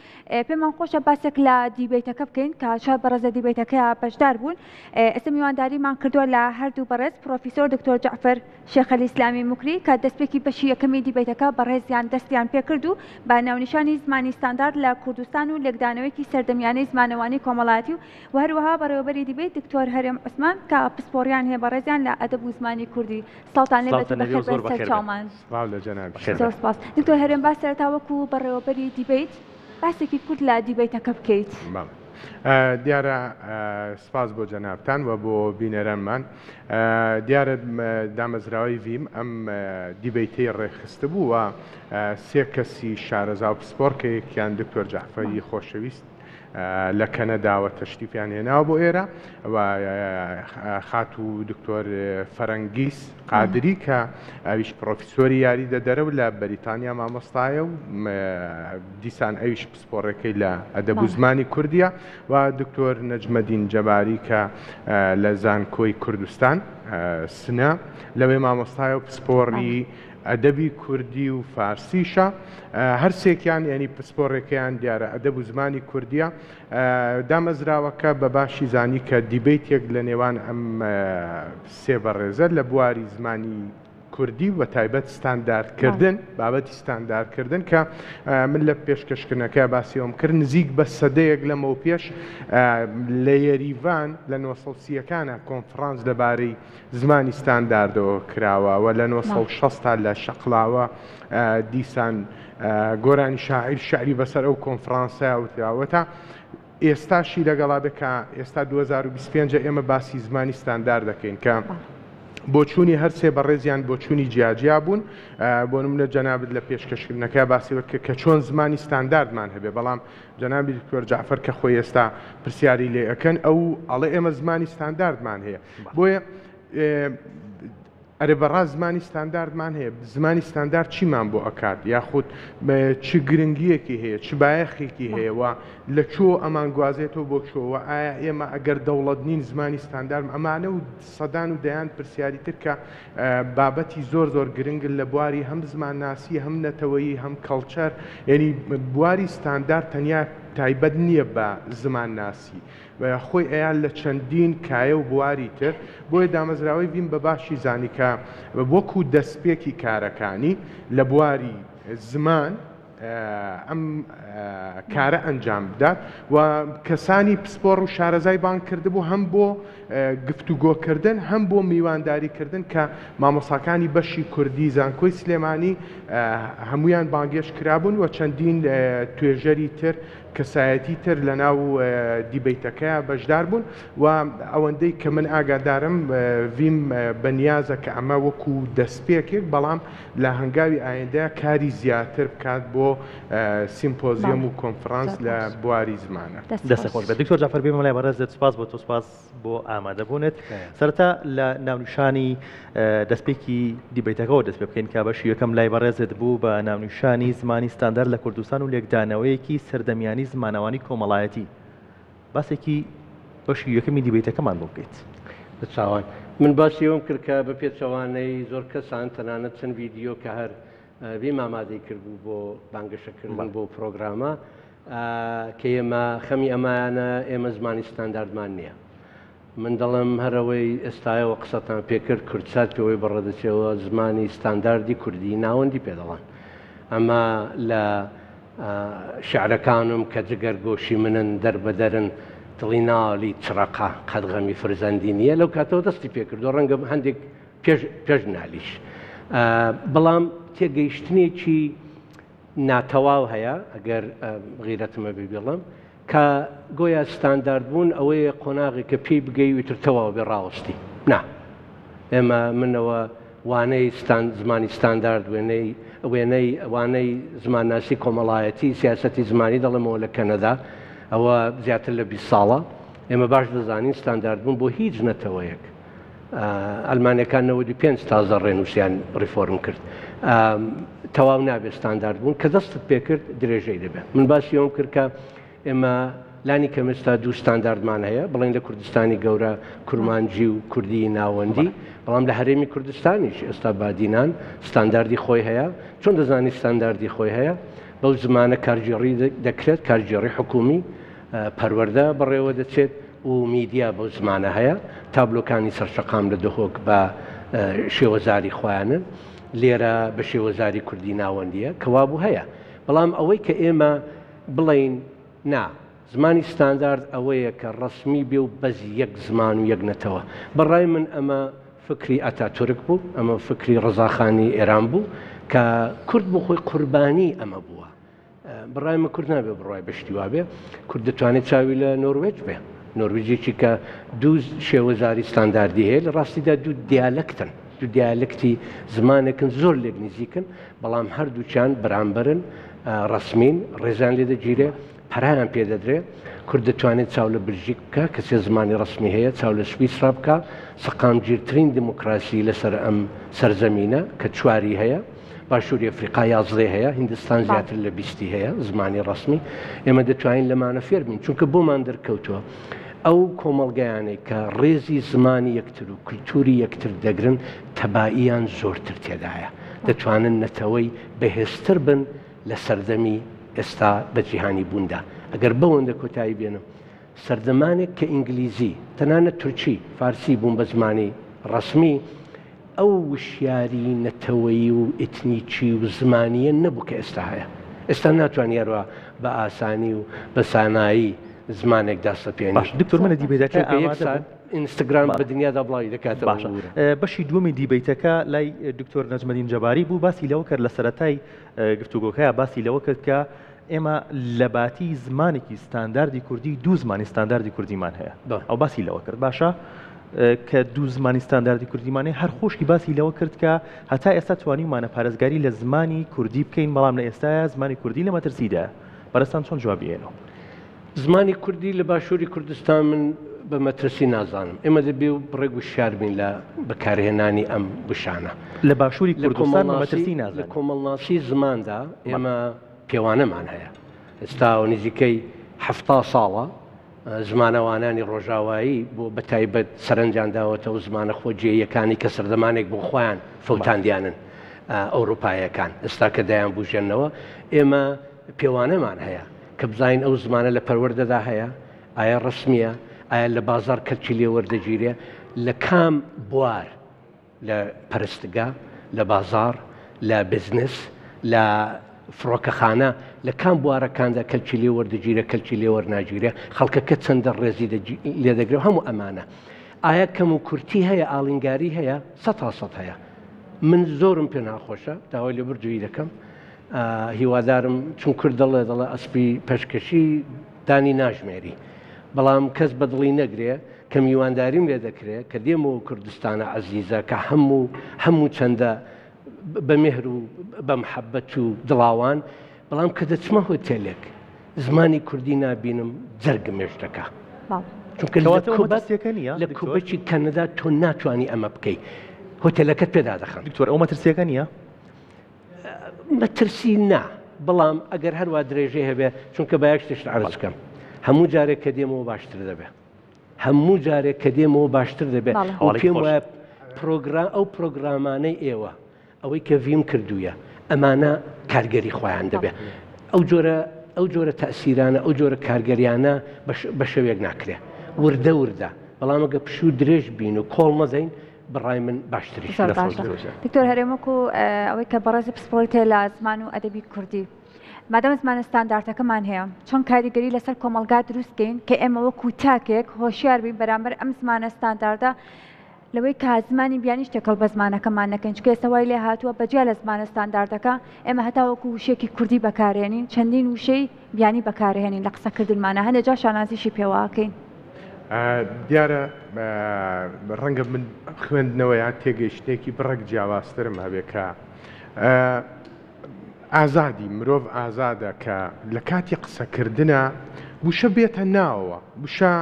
پێمان خۆشە باسێک لە دیبێتەکە بکەین کە شاد بەڕێزە دیبێتەکە بەشدار بوون. ئێستا میوانداریمان کردووە لە هەردوو بەڕێز پرۆفیسۆر دکتۆر جعفەر شێخەلی ئیسلامی موکری کە دەستپێکی بەشی یەکەمی دیبێتەکە بەڕێزیان دەستیان پێکرد و بە ناونیشانی زمانی ستاندارد لە کوردستان و لێکدانەوەیەکی سەردەمیانەی زمانەوانی کۆمەڵایەتی و هەروەها بەڕێوەبەری دیبێت دکتۆر هەرێم عوسمان کە پسپۆریان هەیە بەڕێزیان لە ئەدەب و زمانی کوردی. ساڵتان لێبێت بەخێر چاومان. زۆر سپاس. دکتۆر هەرێم باس سەرەتا وەکو بەڕێوەبەری دیبێت باسێکی کورد لە دیبێتەکە بکەیت. دیارە سپاس بۆ جەنابتان و بۆ بینەرانمان. دیارە دامەزراوەی ڤیم ئەم دیبەیتەی ڕێخستە بوو و 3 کەسی شارەزا و پسپۆرکەیەکیان دکتۆر جعفەری خۆشەویست لە کەنەداوە تەشریفیان هێناوە بۆ ئێرە و خات و دکتۆر فەرەنگیس قادری کە ئەویش پرۆفیسۆری یاریدە دەرە و لە بەریتانیا مامۆستایە و دیسان ئەویش پسپۆڕەکەی لە ئەدەب و زمانی کوردیە و دکتۆر نەجمەدین جەباری کە لە زانکۆی کوردستان سنە لەوێ مامۆستایە و پسپۆڕی ئەدەبی کوردی و فارسیشە. هەرسێکیان یعنی پسپۆڕێکیان دیارە ئەدەب و زمانی کوردیە. دامەزراوەکە بە باشی زانی کە دیبێتێک لە نێوان ئەم 3 بەڕێزە لە بواری زمانی کوردی و تایبەت ستانداردکردن بابەتی ستانداردکردن کە من لە پێشکەشکردنەکە باسیەوەم کرد نزیک بە سەدەیەک لەمەوە پێش لە یەریڤان لە 1930ەکانە کۆنفرانس لەبارەی زمانی ستانداردەوە کراوە و لە 1960 لە شەقڵاوە دیسان گۆرانی شاعیر شعری بەسەر ئەو کۆنفرانسە وتراوەتە. ئێستاشی لەگەڵا بکە ئێستا 2025 ئێمە باسی زمانی ستاندارد دەکەین کە بۆچوونی هەرسێ بەڕێزیان بۆچوونی جیاجیا بوون. بۆ نمونە جەنابەت لە پێشکەشکردنەکە باسیوە کە چۆن زمانی ستانداردمان هەبێ بەڵام جەنابی دکتۆر جعفەر کە خۆی ئێستا پرسیاری لێ ئەەکەن ئەو ئەڵێ ئێمە زمانی ستانداردمان هەیە بۆیە ئەرێ بەڕاست زمانی ستانداردمان هەیە. زمانی ستاندارد چیمان بۆ ئەکات یاخود چ گرنگیەکی هەیە چ بایەخێکی هەیە و لە چۆ ئەمان گوازێتەوە بۆ چۆوە ئایا ئێمە ئەگەر دەوڵەت نین زمانی ستاندارد ئەمانە و سەدان و دەیان پرسیاری تر کە بابەتی زۆر گرنگن لە بواری هەم زمان ناسی هەم نەتەوەیی هەم کەڵچەر یعنی بواری ستاندارد تەنیا تایبەت نییە بە زمان ناسی خۆی ئەیان لە چەندین کایە و بواری تر. بۆیە دامەزراوەی ڤیم بە باشی زانی کە وەکو دەستپێکی کارەکانی لە بواری زمان ئەم کارە ئەنجام بدات و کەسانی پسپۆڕ و شارەزای بانگ کردبوو هەم بۆ گفتوگۆکردن هەم بۆ میوانداریکردن کە مامۆساکانی بەشی کوردی زانکۆی سلێمانی هەمویان بانگێش کرابوون و چەندین توێژەری تر کەسایەتی تر لە ناو دیبەیتەکە بەشدار بوون و ئەوەندەی کە من ئاگادارم ڤیم بەنیازە کە ئەمە وەکو دەستپێکێک بەڵام لە هەنگاوی ئایندە کاری زیاتر بکات بۆ سیمپۆزیۆم و کۆنفرانس لە بواری زمانە. دەستە خۆش بێت. دکتۆر جعفەر بێمە لای بەڕێزت سوپاس بۆ تۆ سوپاس بۆ ئامادەبوونت. سەرەتا لە ناونیشانی دەستپێکی دیبەیتەکەەوە دەست پێ بکەین کە بەشی یەکەم لای بەڕێزت بوو بە ناونیشانی زمانی ستاندارد لە کوردستان و لێکدانەوەیەکی سەردەمیانی زمانەوانی کۆمەڵایەتی. باسێکی بەشی یەکەمی دیبەیتەکەمان بۆ بکەیت. بچاوان من باسی ئەوم کرد کە بە پێچەوانەی زۆر کەسان تەنانەت چەند ڤیدیۆ کە هەر بێ مامادەی کردبوو بۆ بانگەشەکردن بۆ پرۆگرامە کە ئێمە خەمی ئەمایانە ئێمە زمانی ستانداردمان نییە. من دەڵم هەرەوەی ئێستایەوە قسەتان پێکرد کورتسات پێوەی بەڕێدەچێەوە زمانی ستانداردی کوردی ناوەندی پێدەڵان. ئەمە لە شعرەکانم کە جگەرگۆشی منن دەربەدەرن دڵی ناڵی چڕەقا قەدغەمی فرزەندی نییە لەو کاتەوە دەستی پێکردو ڕەنگە هەندێک پێش نالیش. بەڵام تێگەیشتنێکی ناتەواو هەیە ئەگەر غیرەتمە ببیڵم کە گۆیا ستاندارد بوون ئەوەیە قۆناغی کە پێی بگەیویتر تەواو بێ ڕاوەستی نا ئێمە منەوە وانەی زمانی ستاندارد وێنەی وانەی زمانناسی کۆمەڵایەتی سیاسەتی زمانی دەڵێمەوە لە کەنەدا ئەوە زیاتر لە 20 ساڵە ئێمە باش دەزانین ستاندارد بوون بۆ هیچ نەتەوەیەک. ئەلمانیەکان 95 تازە ڕێنووسیان ڕیفۆرم کرد. تەواو نابێت ستاندارد بوون کە دەستت پێکرد درێژەی دەبێت. من باسی ئەوم کرد کە ئێمە لانی کەمستا دوو ستانداردمان هەیە بڵین لە کوردستانی گەورە کورمانجی و کوردی ناوەندی بەڵام لە هەرێمی کوردستانیش ئێستا بادینان ستانداردی خۆی هەیە چۆن دەزانی ستانداردی خۆی هەیە بەو زمانە کارگێڕی دەکرێت کارگێڕی حکومی پەروەردە بەڕێوە دەچێت و میدیا بەو زمانە هەیە تابلۆکانی سەرشەقام لە دهۆک بە شێوەزاری خۆیانن لێرە بە شێوەزاری کوردی ناوەندیە کەوابوو هەیە بەڵام ئەوەی کە ئێمە بڵین نا زمانی ستاندارد ئەوەیە کە ڕسمی بێ و بەز یەک زمان و یەک نەتەوە بەڕای من ئەمە فکری ئەتاتورک بوو ئەمە فکری ڕەزاخانی ئێران بوو کە کورد بۆ خۆی قوربانی ئەمە بووە بەڕای من کورد نابێ بڕای بەشتی وابێ کورد دەتوانێت چاوی لە نۆروێج بێ نۆروێجێکی کە دوو شێوەزاری ستانداردی هەیە لە ڕاستیدا دوو دیالەکتن دوو دیالەکتی زمانێکن زۆر لێک نزیکن بەڵام هەردووچیان بەرامبەرن ڕسمین ڕێزان لێ دەگیرێ پەرایان پێدەدرێ کورد دەتوانێت چاو لە بلژیک بکە کەسێ زمانی ڕسمی هەیە چاو لە سویسرا بکە سەقامگیرترین دموکراسی لەسەر ئەم سەرزەمینە کە چواری هەیە باشووری ئەفریقا 11 هەیە هیندستان زیاتر لە 20 هەیە زمانی ڕسمی ئێمە دەتوانین لەمانە فێر بین چونکە بۆمان دەرکەوتووە ئەو کۆمەڵگەیانەی کە ڕێزی زمانی یەکتر و کولتوری یەکتر دەگرن تەبائیان زۆرتر تێدایە دەتوانن نەتەوەی بەهێزتر بن لە سەردەمی ئێستا بە جیهانی بووندا ئەگەر بەوەندە کۆتایی بێنم سەردەمانێک کە ئینگلیزی تەنانەت تورکی فارسی بوون بە زمانی ڕسمی ئەو وشیاری نەتەوەی و ئتنیکی و زمانیە نەبوو کە ئێستا هەیە ئێستا ناتوانانی هەروە بە ئاسانی و بە سانایی زمانێک داستە پێێن دکتۆر منە دیبێتەکە ئینستاگرام بە دنیادا بڵاوی دەکاتەوە بەشی دووەمی دیبیتەکە لای دکتۆر نەجمەدین جەباری بوو باسی لەوە کرد لە سەرەتای گفتوگۆکەیە باسی لەوە کرد کە ئێمە لە باتی زمانێکی ستانداردی کوردی دوو زمانی ستانداردی کوردیمان هەیە ئەو باسی لەوە کرد باشە کە دوو زمانی ستانداردی کوردیمانەیە هەر خۆشی باسی لەوە کرد کە هەتا ئێستا توانیمانە پارێزگاری لە زمانی کوردی بکەین بەڵام لە ئێستاە زمانی کوردی لە مەترسیدا بەرەستان چۆن جوابیێنەوە زمانی کوردی لە باشووری کوردستان من بە مەترسی نازانم ئێمە دەبێ و بڕێک و شاربین لە بەکارهێنانی ئەم بشانە لە باشووری کوردستان مەترسی نازان لە کۆمەڵناسی زماندا ئێمە پێوانەمان هەیە ئێستا و نزیکەی 70 ساڵە زمانەوانانی ڕۆژاوایی بۆ بەتایبەت سەرنجیان داوەتەوە زمانە خۆجێیەکانی کە سەردەمانێک بۆ خۆیان فەوتاندیانن ئەوروپایەکان ئێستا کە دایان بژێنەوە ئێمە پێوانەمان هەیە کە بزانین ئەو زمانە لە پەروەردەدا هەیە ئایا ڕسمیە ئایا لە بازار کەرچی لێ وەردەگیرێ لە کام بوار لە پەرستگا لە بازار لە بزنس لە فڕۆکەخانە لە کام بوارەکاندا کەلکی لێ وەردەگیرە کەلکی لێ وەرناگیرێ خەڵکەکە چەندە ڕێزی لێ دەگرێت هەموو ئەمانە ئایا کەم و کورتی هەیە ئاڵنگاری هەیە 100% هەیە من زۆرم پێ ناخۆشە داوای لێ بردووی دەکەم هیوادارم چون کورد دەڵێ ئەسپی پێشکەشی دانی ناژمێری بەڵام کەس بەدڵی نەگرێ کە میوانداریم لێ دەکرێت کە دێمەوە کوردستانە عەزیزە کە هەموو چەندە بە مێهر و بە محەبەت و دڵاوان بەڵام کە دەچمە هۆتێلێک زمانی کوردی نابینم جەرگمێش دەکا چونکە لە کوبەکی کەنەدا تۆ ناتوانانی ئەمە بکەیت هۆتێلەکەت پێدا دەخەن دکتۆر ئەو مەترسیەکە نییە مەترسی نا بەڵام ئەگەر هەروە درێژێ هەبێ چونکە بە یەک شتێک عەرز بکەم هەموو جارێک کە دێمەوە باشتر دەبێ هەموو جارێک کە دێمەوە باشتر دەبێت پێم وایە ئەو پرۆگرامانەی ئێوە ئەوەی کە ڤیم کردوویە ئەمانە کارگەری خۆیان دەبێت ئەو جۆرە تەسیرانە ئەو جۆرە کارگەریانە بە شەوێک ناکرێ وردە بەڵام ئەگە پشوو درێژ بین و کۆڵ مەزەین بەڕای من باشتری دکتۆر هەرێمەکو ئەوەی کە بەڕێزی پسپۆریتێ لە زمان و ئەدەبی کوردی مادەم زمانە ستانداردەکەمان هەیە چۆن کاریگەری لەسەر کۆمەلگا دروستکەین کە ئێمە وەکو تاکێک هۆشیار بین بەرامبەر ئەم زمانە ستانداردە لەوەی کە زمانی بیانی شتێکەڵ بە زمانەکەمان نەکەین چکە ئێستا وای لێ هاتووە بەجیا لە زمانە ستانداردەکە ئێمە هەتا وەکو وشێکی کوردی بەکارهێنین چەندین وشەی بیانی بەکارهێنین لە قسەکردنمانە هەندێک جا شانازیشی پێواکەین دیارە ڕەنگە من خوێندنەوەیان تێگەیشتێکی بڕێک جیاوازترم هەبێ کە ئازادی مرۆڤ ئازادە کە لە کاتی قسەکردنە وشە بێتە ناوەوە وشە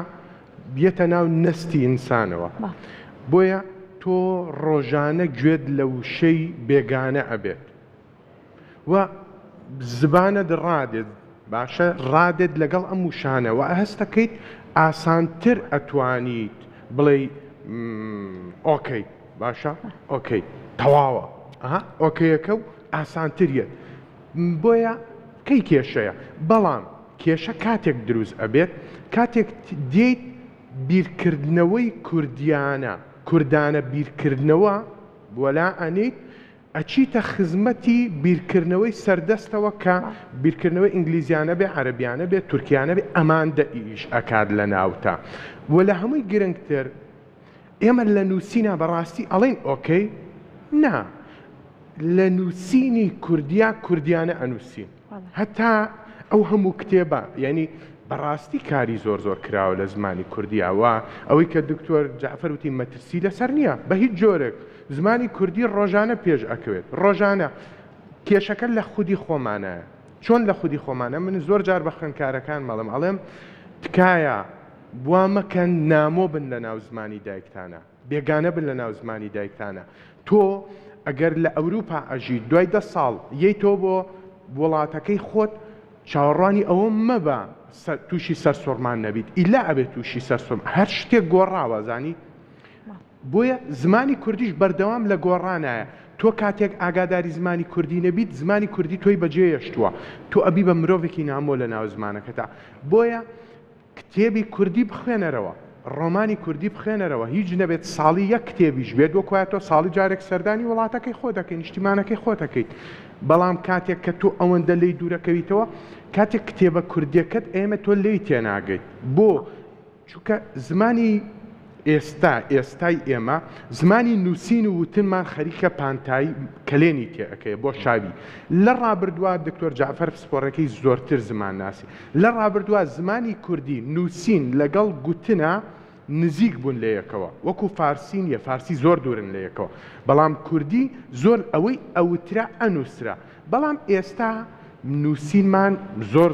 بێتە ناو نەستی ئینسانەوە بۆیە تۆ ڕۆژانە گوێت لە وشەی بێگانە ئەبێت و زبانە ڕادێت باشە ڕادێت لەگەڵ ئەم وشانەوە هەستەکەیت ئاسانتر ئەتوانیت بڵێ ئۆکەی باشە ئۆکەی تەواوە ئۆکەیەکە و ئاسانتریت بۆیە کەی کێشەیە بەڵام کێشە کاتێک دروست ئەبێت کاتێک دێیت بیرکردنەوەی کوردانە بیرکردنەوە وەلا ئەنیت ئەچیتە خزمەتی بیرکردنەوەی سەردەستەوە کە بیرکردنەوەی ئینگلیزیانە بێ عەرەبیانە بێت تورکیانە بێ ئەمان دەئیش ئەکات لە ناوتە وە لە هەمووی گرنگتر ئێمە لە نووسینە بەڕاستی ئەڵێن ئۆکەی نا لە نووسینی کوردیانە ئەنووسین هەتا ئەو هەموو کتێبە یعنی بەڕاستی کاری زۆر کراوە لە زمانی کوردیاوە ئەوەی کە دکتۆر جعفەر وتی مەترسی لەسەر نییە بە هیچ جۆرێک زمانی کوردی ڕۆژانە پێش ئەکەوێت ڕۆژانە کێشەکە لە خودی خۆمانایە چۆن لە خودی خۆمانە من زۆر جار بە خوێندکارەکان مەڵم ئەڵێم تکایە بوا مەکەن نامۆ بن لە ناو زمانی دایکتانە بێگانە بن لە ناو زمانی دایکتانە تۆ ئەگەر لە ئەوروپا ئەژی دوای 10 ساڵ یەی تۆ بۆ وڵاتەکەی خۆت چاوەڕوانی ئەوە مەبە تووشی سەرسۆرمان نەبیت ئیلا ئەبێت تووشی سەرسۆرم هەر شتێک گۆڕاوە زانی بۆیە زمانی کوردیش بەردەوام لە گۆڕانایە تۆ کاتێک ئاگاداری زمانی کوردی نەبیت زمانی کوردی تۆی بەجێهێشتووە تۆ ئەبی بە مرۆڤێکی نامۆ لە ناو زمانەکەتا بۆیە کتێبی کوردی بخوێنەرەوە ڕۆمانی کوردی بخوێنەرەوە هیچ نەبێت ساڵی یەک کتێبیش بێت وەکوایە تۆ ساڵی جارێک سەردانی وڵاتەکەی خۆ دەکەی نیشتیمانەکەی خۆ دەکەیت بەڵام کاتێک کە تۆ ئەوەندە لی دوورەکەویتەوە کاتێک کتێبە کوردیەکەت ئێمە تۆ لی تێناگەیت بۆ چونکە زمانی ئێستای ئێمە زمانی نووسین و وتنمان خەریکە پانتایی کلێنی تێەکەی بۆ شاوی لە ڕابردووە دکتۆر جعفەر پسپۆڕەکەی زۆرتر زمان ناسی لە ڕابردووە زمانی کوردی نووسین لەگەڵ گوتنە نزیک بوون لە یەکەوە وەکو فارسی نیە فارسی زۆر دوورن لە یەکەوە بەڵام کوردی زۆر ئەوەی ئەوترا ئەنووسرا بەڵام ئێستا نووسینمان زۆر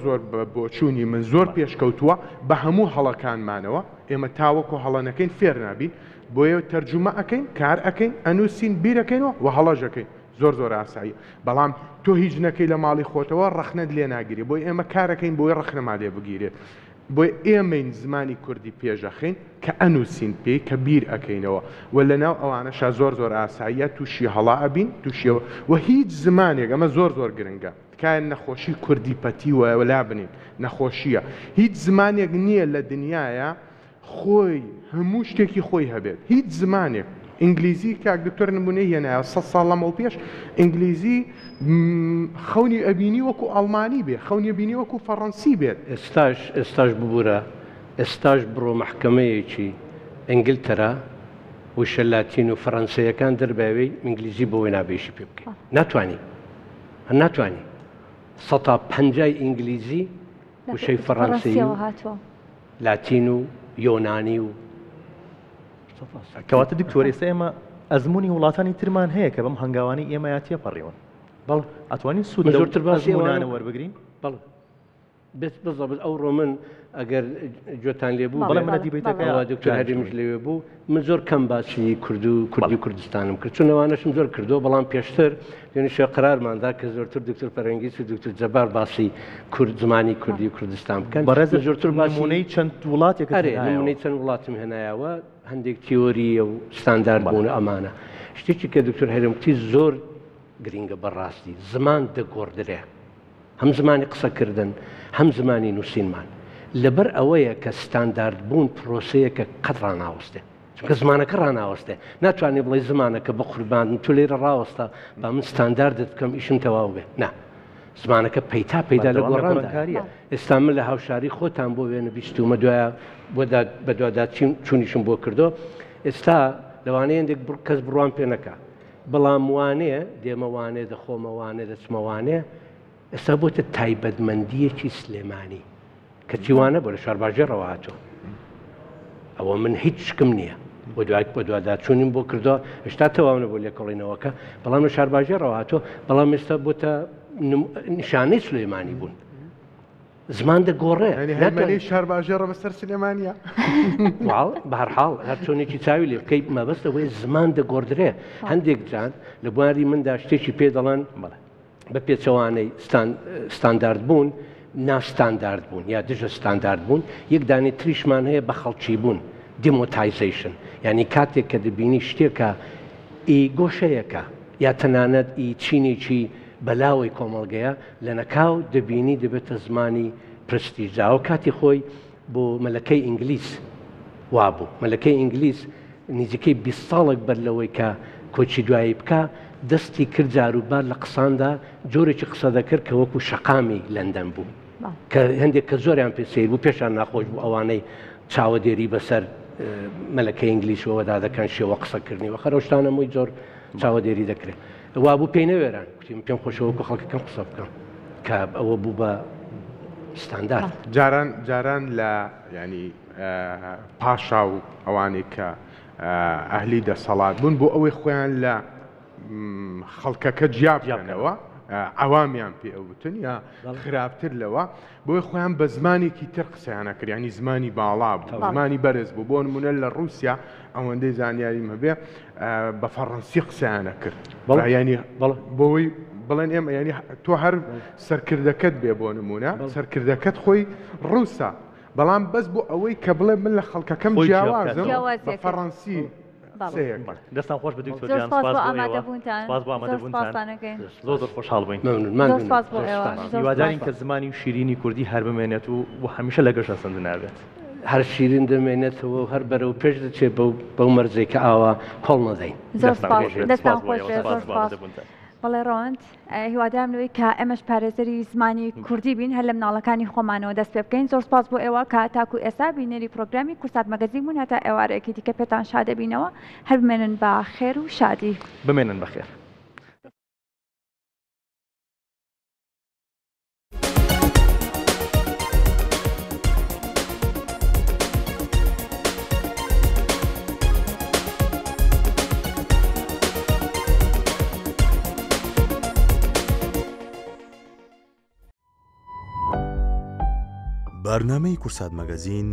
بۆچوونی من زۆر پێشکەوتووە بە هەموو هەڵەکانمانەوە ئێمە تاوەکو هەڵەنەکەین فێر نابین بۆیە تەرجمە ئەەکەین کار ئەەکەین ئەنووسین بیرەکەینەوە و هەڵەژەکەین زۆر ئاسایی بەڵام تۆ هیچ نەکەی لە ماڵی خۆتەوە ڕەخنەت لێ ناگیری بۆی ئێمە کارەکەین بۆی ڕەخنەما لێ بگیرێت بۆی ئێمەین زمانی کوردی پێشەخین کە ئەنووسین پێی کە بیر ئەەکەینەوە و لە ناو ئەوانەشا زۆر ئاساییە تووشی هەڵا ئەبین تووشیەوە و هیچ زمانێک ئەمە زۆر گرنگە تکایە نەخۆشی کوردی پەتی وەلا بنین نەخۆشیە هیچ زمانێک نییە لە دنیاە خۆی هەموو شتێکی خۆی هەبێت هیچ زمانێک ئینگلیزی کاک دکتۆر نمونەی هێنایە 100 ساڵ لەمەڵ پێش ئینگلیزی خەونی ئەبینی وەکو ئەڵمانی بێت خەونی بینی وەکو فەڕەنسی بێت ئێستاش ببوورە ئێستاش بڕۆ محکەمەیەکی ئینگلتەرا وشە لاتین و فەڕەنسیەکان دەرباوەی ئینگلیزی بۆی نابێشی پێ بکەین ناتوانی 150 ئینگلیزی وشەی فەڕەنسی لاتین و یۆنانی و کەواتە دکتۆر ئێستا ئێمە ئەزمموی وڵاتانی ترمان هەیە کە بەم هەنگاوانی ئێمە یا تێپەڕیەوە بەڵ ئەتوانین سوود زۆرتر باسیوانە وەربگرین بەڵ بالضبط ئەوڕۆ من ئەگەر جوتان لێبوو بەڵێ منە دیبیتەکە دکتۆر هەریمیش لێوێ بوو من زۆر کەم باسی کورد و کوردی کوردستانم کرد چون ئەوانەشم زۆر کردو بەڵام پێشتر دوێنێ قرارماندا کە زۆرتر دکتۆر فەرەنگیس و دکتۆر جەبار باسی کورد زمانی کوردی و کوردستان بکەن بەڕێز زۆرتر نمونەی چەند وڵاتێک نمونەی چەند وڵاتم هێنایەوە هەندێک تیۆریە و ستاندارد بوون ئەمانە شتێکی کە دکتۆر هەرێمکتی زۆر گرینگە بەڕاستی زمان دەگۆڕدرێ هەم زمانی قسەکردن هەم زمانی نووسینمان لەبەر ئەوەیە کە ستاندارد بوون پرۆسەیەکە قەت ڕناوەستێ چونکە زمانەکە ڕناوەستێ ناتوانێت بڵێ زمانەکە بە قوربان تۆ لێرە ڕاوەستا با من ستانداردت بکەم ئیشم تەواو بێ نا زمانەکە پەیدا لە گۆڕانکاریە ئێستا من لە هاوشاری خۆتان بۆ وێنە بیستومە دوایە بە دووادا چوونیشم بۆ کردو ئێستا لەوانەیە هەندێک کەس بڕوان پێ نەکا بەڵام وانەیە دێمەوانێ دەخۆمەوانێ دەچمەوانێ ئێستا بۆتە تایبەتمەندیەکی سلێمانی کە جیوانە بۆ لە شارباژێڕەوە هاتووە ئەوە من هیچ شکم نییە بۆ دوای بە دووادا چوونیم بۆ کردەوە هێشتا تەواونە بۆ لێکۆڵینەوەکە بەڵام لە شارباژێڕەوە هاتووە بەڵام ئێستا بۆتە نیشانەی سلێمانی بوون زمان دەگۆڕێ هەرمەنی شارباژێڕە بەسەر سلێمانیە بەهەرحاڵ هەر چۆنێکی چاوی لێ بکەیت مەبەستەوەی زمان دەگۆڕدرێ هەندێک جان لە بواری مندا شتێکی پێ دەڵێن بە پێچەوانەی ستاندارد بوون ناستاندارد بوون یا دژە ستاندارد بوون یەک دانی تریشمان هەیە بە خەڵکی بوون دیمۆتایزیشن یعنی کاتێک کە دەبینی شتێکە ئی گۆشەیەکە یا تەنانەت ئی چینێکی بەلاوەی کۆمەڵگەیە لە نەکاو دەبینی دەبێتە زمانی پرستیژاوە کاتی خۆی بۆ مەلەکەی ئینگلیس وابوو مەلەکەی ئینگلیس نزیکەی 20 ساڵێک بەر لەوەی کە کۆچی دوایی بکە دەستی کرد جاروبار لە قساندا جۆرێکی قسە دەکرد کە وەکو شەقامی لەندەن بوو کە هەندێک کە زۆریان پێسیر بوو پێشان ناخۆش بوو ئەوانەی چاوەدێری بەسەر مەلەکەی ئینگلیسەوەدا دەکەن شێوە قسەکردنی وە خەرۆشتانەمووی زۆر چاوەدێری دەکرێت وا بوو پێی نەوێران کوتیم پێم خۆشەوەکو خەڵکەکەم قسە بکەم کە ئەوە بوو بە ستاندارد جاران لە ینی پاشا و ئەوانەی کە ئەهلی دەسەڵات بوون بۆ ئەوەی خۆیان لە خەڵکەکە جیابیانەوە ئەوامیان پێ ئەوتن یا خراپتر لەوە بۆی خۆیان بە زمانێکی تر قسەیانە کرد ینی زمانی باڵا بوو زمانی بەرز بوو بۆ نمونە لە رووسیا ئەوەندەی زانیاریم هەبێ بە فەڕەنسی قسەیانە کرد ینی بۆی بڵێن ئێمە ینی تۆ هەر سەرکردەکەت بێ بۆ نمونە سەرکردەکەت خۆی ڕووسە بەڵام بەس بۆ ئەوەی کە بڵێ من لە خەڵکەکەم جیاوازم بە فەڕەنسی دەستان خۆش بە دکتۆریان سپاس بۆ ئامادەبوونتان زۆر خۆشحاڵ بووین هیوادارین کە زمانی و شیرینی کوردی هەر بمێنێت و هەمیشە لە گەشە سند نابێت هەر شیرین دەمێنێتەوە هەر بەرەو پێش دەچێت بەو مەرزێک کە ئاوا هەڵ نەدەین دەستان خۆش بەڵێ ڕۆند هیوادارم لەوەی کە ئەمەش پارێزەری زمانی کوردی بین هەر لە مناڵەکانی خۆمانەوە دەست پێ بکەین زۆر سپاس بۆ ئێوە کە تاکو ئێستا بینەری پرۆگرامی کورسات مەگەزین بوون هەتا ئێوارەیەکی دیکە پێتان شادەبینەوە هەر بمێنن بە خێر و شادی بمێنن بەخێر. برنامه کورسات مەگەزین